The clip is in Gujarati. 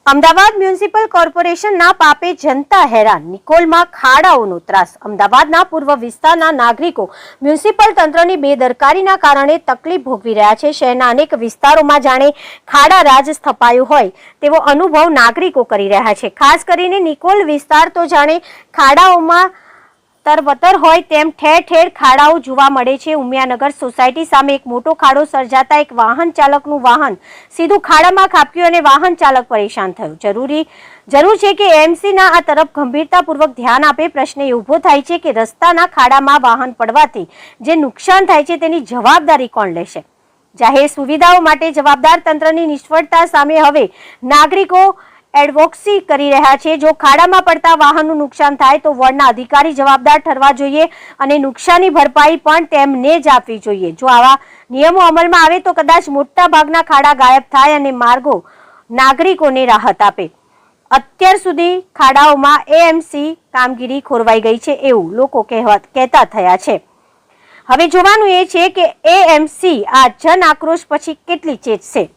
અમદાવાદ મ્યુનિસિપલ કોર્પોરેશનના પાપે જનતા હેરાન, નિકોલમાં ખાડાઓનો ત્રાસ। અમદાવાદના પૂર્વ વિસ્તારના નાગરિકો મ્યુનિસિપલ તંત્રની બેદરકારીના કારણે તકલીફ ભોગવી રહ્યા છે। શહેરના અનેક વિસ્તારોમાં જાણે ખાડા રાજ સ્થપાયું હોય તેવો અનુભવ નાગરિકો કરી રહ્યા છે। ખાસ કરીને નિકોલ વિસ્તાર તો જાણે ખાડાઓમાં તરવતર હોય તેમ ઠેર ઠેર ખાડાઓ જોવા મળે છે। ઉમિયાનગર સોસાયટી સામે એક મોટો ખાડો સર્જાતા એક વાહન ચાલકનું વાહન સીધું ખાડામાં ખાબક્યું અને વાહન ચાલક પરેશાન થયો। જરૂર છે કે એમસીના આ તરફ ગંભીરતાપૂર્વક ધ્યાન આપે। પ્રશ્ન એ ઊભો થાય છે કે રસ્તાના ખાડામાં વાહન પડવાથી જે નુકસાન થાય છે તેની જવાબદારી કોણ લેશે? જાહેર સુવિધાઓ માટે જવાબદાર તંત્રની નિષ્ફળતા સામે હવે નાગરિકો એડવોકેસી કરી રહ્યા છે। જો ખાડામાં પડતા વાહનનું નુકસાન થાય તો વોર્ડના અધિકારી જવાબદાર ઠરવા જોઈએ અને નુકસાની ભરપાઈ પણ તેમને જ આપવી જોઈએ। જો આવા નિયમો અમલમાં આવે તો કદાચ મોટા ભાગના ખાડા ગાયબ થાય અને માર્ગો નાગરિકોને રાહત આપે। અત્યાર સુધી ખાડાઓમાં એએમસી કામગીરી ખોરવાઈ ગઈ છે એવું લોકો કહેતા થયા છે। હવે જોવાનું એ છે કે એએમસી આ જન આક્રોશ પછી કેટલી ચેતશે।